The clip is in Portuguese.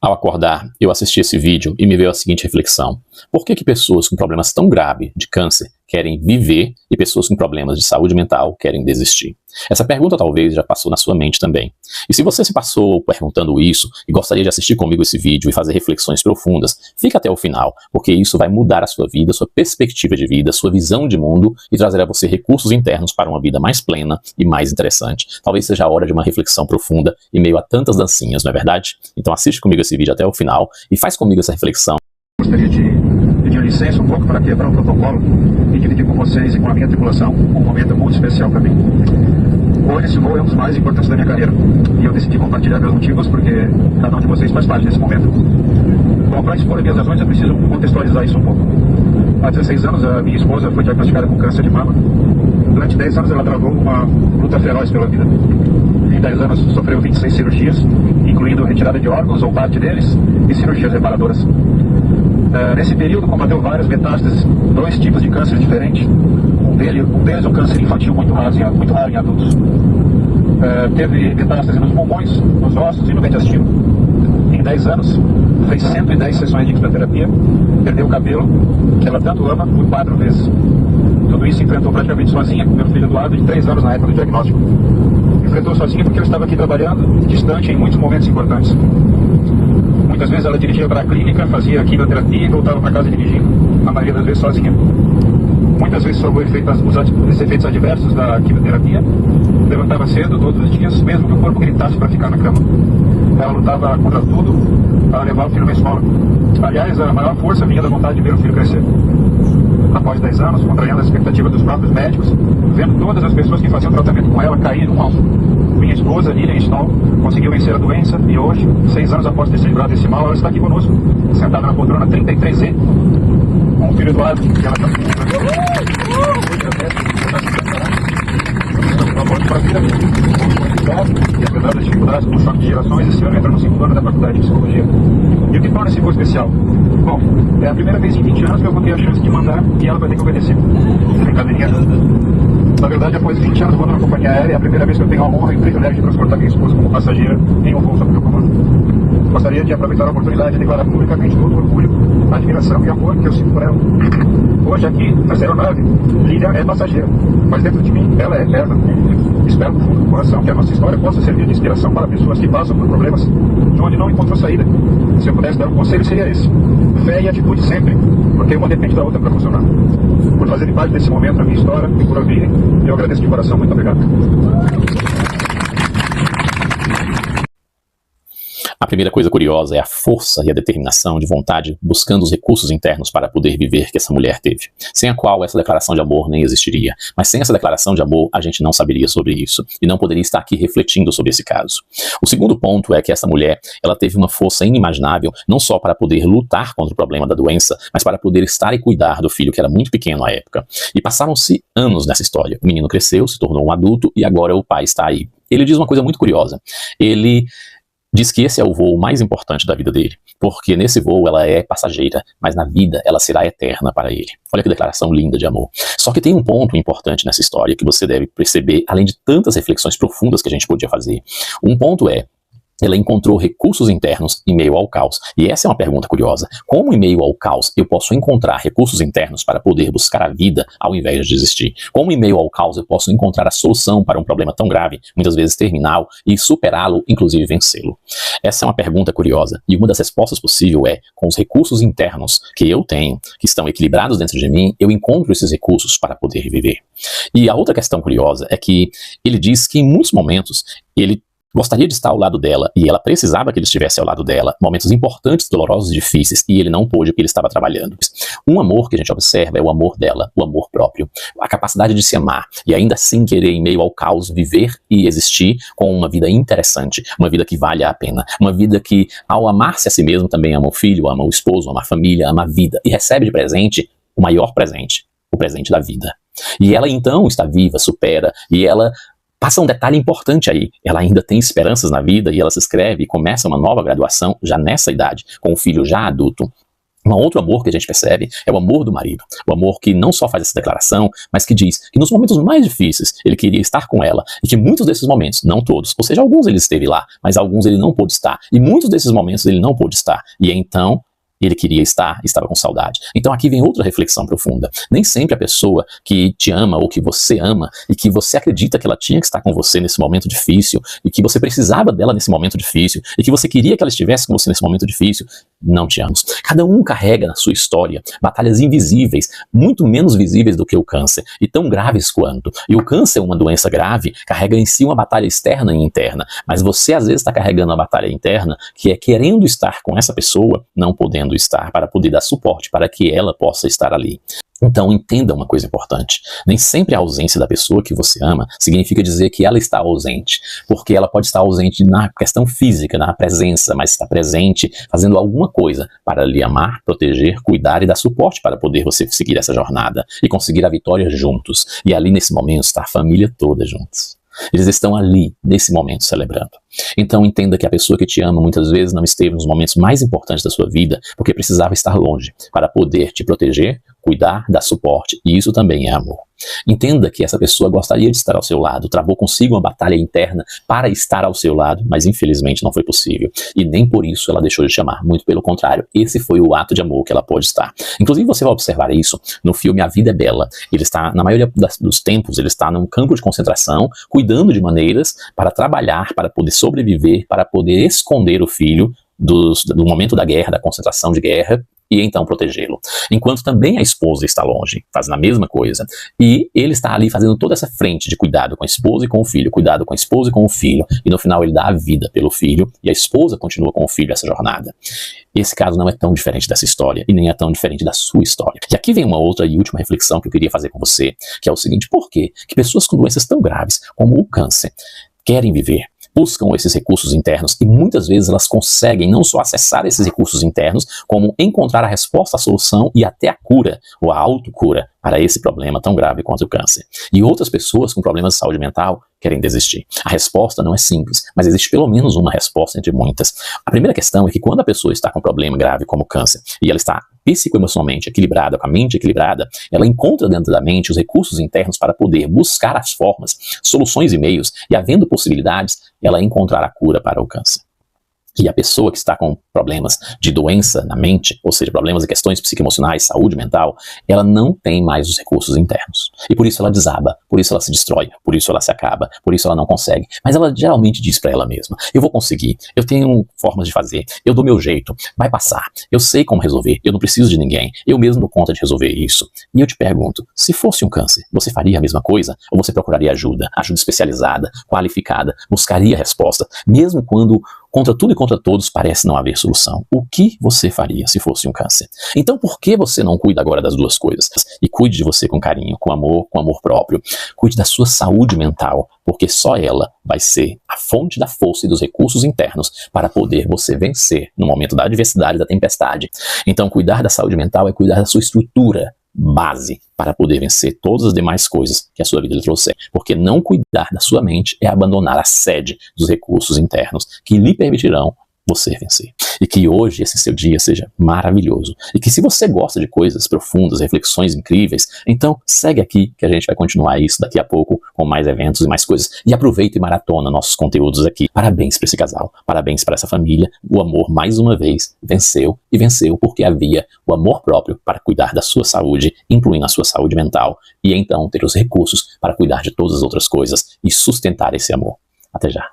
Ao acordar, eu assisti esse vídeo e me veio a seguinte reflexão. Por que pessoas com problemas tão graves de câncer querem viver e pessoas com problemas de saúde mental querem desistir? Essa pergunta talvez já passou na sua mente também. E se você se passou perguntando isso e gostaria de assistir comigo esse vídeo e fazer reflexões profundas, fica até o final, porque isso vai mudar a sua vida, sua perspectiva de vida, sua visão de mundo e trazer a você recursos internos para uma vida mais plena e mais interessante. Talvez seja a hora de uma reflexão profunda em meio a tantas dancinhas, não é verdade? Então assiste comigo esse vídeo até o final e faz comigo essa reflexão. Gostaria de pedir licença um pouco para quebrar o protocolo e dividir com vocês e com a minha tripulação um momento muito especial para mim. Hoje esse voo é um dos mais importantes da minha carreira e eu decidi compartilhar meus motivos porque cada um de vocês faz parte desse momento. Bom, para expor as minhas razões eu preciso contextualizar isso um pouco. Há 16 anos a minha esposa foi diagnosticada com câncer de mama. Durante 10 anos ela travou uma luta feroz pela vida. Em 10 anos sofreu 26 cirurgias, incluindo retirada de órgãos ou parte deles e cirurgias reparadoras. Nesse período combateu várias metástases, 2 tipos de câncer diferentes. Um deles um câncer infantil muito raro em adultos. Teve metástase nos pulmões, nos ossos e no intestino. Em 10 anos fez 110 sessões de quimioterapia, perdeu o cabelo, que ela tanto ama, por 4 vezes. Tudo isso enfrentou praticamente sozinha, com meu filho Eduardo, de 3 anos na época do diagnóstico. Enfrentou sozinha porque eu estava aqui trabalhando, distante em muitos momentos importantes. Muitas vezes ela dirigia para a clínica, fazia quimioterapia e voltava para casa dirigindo, a maioria das vezes sozinha. Muitas vezes sob os efeitos adversos da quimioterapia, levantava cedo todos os dias, mesmo que o corpo gritasse para ficar na cama. Ela lutava contra tudo para levar o filho na escola. Aliás, a maior força vinha da vontade de ver o filho crescer. Após 10 anos, contrariando as expectativas dos próprios médicos, vendo todas as pessoas que faziam tratamento com ela cair um a um, minha esposa, Lilian Stoll, conseguiu vencer a doença e hoje, 6 anos após ter se livrado desse mal, ela está aqui conosco, sentada na poltrona 33E, com o filho Eduardo, que ela está e apesar das dificuldades com o choque de gerações, esse ano entra no 5º ano da faculdade de psicologia. E o que torna esse voo especial? Bom, é a primeira vez em 20 anos que eu vou ter a chance de mandar e ela vai ter que obedecer. Brincadeirinha. Na verdade, após 20 anos voando na companhia aérea, é a primeira vez que eu tenho a honra e o privilégio de transportar minha esposa como passageira em um voo sob meu comando. Gostaria de aproveitar a oportunidade de declarar publicamente todo o orgulho, a admiração e amor que eu sinto por ela. Hoje aqui, nessa aeronave, Lilian é passageira, mas dentro de mim, ela é eterna. Espero do fundo do coração que a nossa história possa servir de inspiração para pessoas que passam por problemas de onde não encontram saída. Se eu pudesse dar um conselho, seria esse: fé e atitude sempre, porque uma depende da outra para funcionar. Por fazerem parte desse momento da minha história e por ouvirem, eu agradeço de coração. Muito obrigado. A primeira coisa curiosa é a força e a determinação de vontade buscando os recursos internos para poder viver que essa mulher teve, sem a qual essa declaração de amor nem existiria. Mas sem essa declaração de amor, a gente não saberia sobre isso e não poderia estar aqui refletindo sobre esse caso. O segundo ponto é que essa mulher, ela teve uma força inimaginável, não só para poder lutar contra o problema da doença, mas para poder estar e cuidar do filho que era muito pequeno à época. E passaram-se anos nessa história. O menino cresceu, se tornou um adulto e agora o pai está aí. Ele diz uma coisa muito curiosa. Ele diz que esse é o voo mais importante da vida dele, porque nesse voo ela é passageira, mas na vida ela será eterna para ele. Olha que declaração linda de amor. Só que tem um ponto importante nessa história que você deve perceber, além de tantas reflexões profundas que a gente podia fazer. Um ponto é: ela encontrou recursos internos em meio ao caos. E essa é uma pergunta curiosa. Como em meio ao caos eu posso encontrar recursos internos para poder buscar a vida ao invés de desistir? Como em meio ao caos eu posso encontrar a solução para um problema tão grave, muitas vezes terminal, e superá-lo, inclusive vencê-lo? Essa é uma pergunta curiosa. E uma das respostas possíveis é: com os recursos internos que eu tenho, que estão equilibrados dentro de mim, eu encontro esses recursos para poder viver. E a outra questão curiosa é que ele diz que em muitos momentos ele gostaria de estar ao lado dela e ela precisava que ele estivesse ao lado dela, momentos importantes, dolorosos e difíceis, e ele não pôde porque ele estava trabalhando. Um amor que a gente observa é o amor dela, o amor próprio, a capacidade de se amar e ainda assim querer em meio ao caos viver e existir com uma vida interessante, uma vida que vale a pena, uma vida que ao amar-se a si mesmo também ama o filho, ama o esposo, ama a família, ama a vida e recebe de presente o maior presente, o presente da vida. E ela então está viva, supera, e ela passa um detalhe importante aí: ela ainda tem esperanças na vida e ela se inscreve e começa uma nova graduação já nessa idade, com o filho já adulto. Um outro amor que a gente percebe é o amor do marido. O amor que não só faz essa declaração, mas que diz que nos momentos mais difíceis ele queria estar com ela e que muitos desses momentos, não todos, ou seja, alguns ele esteve lá, mas alguns ele não pôde estar. E muitos desses momentos ele não pôde estar. E então ele queria estar, estava com saudade. Então aqui vem outra reflexão profunda. Nem sempre a pessoa que te ama ou que você ama e que você acredita que ela tinha que estar com você nesse momento difícil e que você precisava dela nesse momento difícil e que você queria que ela estivesse com você nesse momento difícil, não te ama. Cada um carrega na sua história batalhas invisíveis, muito menos visíveis do que o câncer e tão graves quanto. E o câncer, uma doença grave, carrega em si uma batalha externa e interna, mas você às vezes está carregando uma batalha interna que é querendo estar com essa pessoa, não podendo estar, para poder dar suporte para que ela possa estar ali. Então entenda uma coisa importante, nem sempre a ausência da pessoa que você ama significa dizer que ela está ausente, porque ela pode estar ausente na questão física, na presença, mas está presente fazendo alguma coisa para lhe amar, proteger, cuidar e dar suporte para poder você seguir essa jornada e conseguir a vitória juntos. E ali nesse momento está a família toda juntos. Eles estão ali, nesse momento, celebrando. Então entenda que a pessoa que te ama muitas vezes não esteve nos momentos mais importantes da sua vida porque precisava estar longe para poder te proteger, cuidar, dar suporte, e isso também é amor. Entenda que essa pessoa gostaria de estar ao seu lado, travou consigo uma batalha interna para estar ao seu lado, mas infelizmente não foi possível. E nem por isso ela deixou de te amar, muito pelo contrário, esse foi o ato de amor que ela pôde estar. Inclusive você vai observar isso no filme A Vida é Bela. Ele está, na maioria dos tempos, ele está num campo de concentração, cuidando de maneiras para trabalhar, para poder sobreviver, para poder esconder o filho do momento da guerra, da concentração de guerra, e então protegê-lo. Enquanto também a esposa está longe, fazendo a mesma coisa. E ele está ali fazendo toda essa frente de cuidado com a esposa e com o filho, cuidado com a esposa e com o filho, e no final ele dá a vida pelo filho, e a esposa continua com o filho essa jornada. Esse caso não é tão diferente dessa história, e nem é tão diferente da sua história. E aqui vem uma outra e última reflexão que eu queria fazer com você, que é o seguinte: por que pessoas com doenças tão graves como o câncer querem viver? Buscam esses recursos internos e muitas vezes elas conseguem não só acessar esses recursos internos, como encontrar a resposta, a solução e até a cura ou a autocura para esse problema tão grave quanto o câncer. E outras pessoas com problemas de saúde mental querem desistir. A resposta não é simples, mas existe pelo menos uma resposta entre muitas. A primeira questão é que quando a pessoa está com um problema grave como o câncer e ela está psicoemocionalmente equilibrada, com a mente equilibrada, ela encontra dentro da mente os recursos internos para poder buscar as formas, soluções e meios, e havendo possibilidades, ela encontrar a cura para o câncer. E a pessoa que está com problemas de doença na mente, ou seja, problemas e questões psicoemocionais, saúde mental, ela não tem mais os recursos internos. E por isso ela desaba, por isso ela se destrói, por isso ela se acaba, por isso ela não consegue. Mas ela geralmente diz para ela mesma: eu vou conseguir, eu tenho formas de fazer, eu dou meu jeito, vai passar, eu sei como resolver, eu não preciso de ninguém, eu mesmo dou conta de resolver isso. E eu te pergunto, se fosse um câncer, você faria a mesma coisa? Ou você procuraria ajuda especializada, qualificada, buscaria resposta, mesmo quando contra tudo e contra todos parece não haver solução? O que você faria se fosse um câncer? Então por que você não cuida agora das duas coisas? E cuide de você com carinho, com amor próprio. Cuide da sua saúde mental, porque só ela vai ser a fonte da força e dos recursos internos para poder você vencer no momento da adversidade, da tempestade. Então cuidar da saúde mental é cuidar da sua estrutura base para poder vencer todas as demais coisas que a sua vida lhe trouxer. Porque não cuidar da sua mente é abandonar a sede dos recursos internos que lhe permitirão você vencer. E que hoje esse seu dia seja maravilhoso. E que se você gosta de coisas profundas, reflexões incríveis, então segue aqui que a gente vai continuar isso daqui a pouco com mais eventos e mais coisas. E aproveita e maratona nossos conteúdos aqui. Parabéns para esse casal, parabéns para essa família. O amor mais uma vez venceu, e venceu porque havia o amor próprio para cuidar da sua saúde, incluindo a sua saúde mental, e então ter os recursos para cuidar de todas as outras coisas e sustentar esse amor. Até já.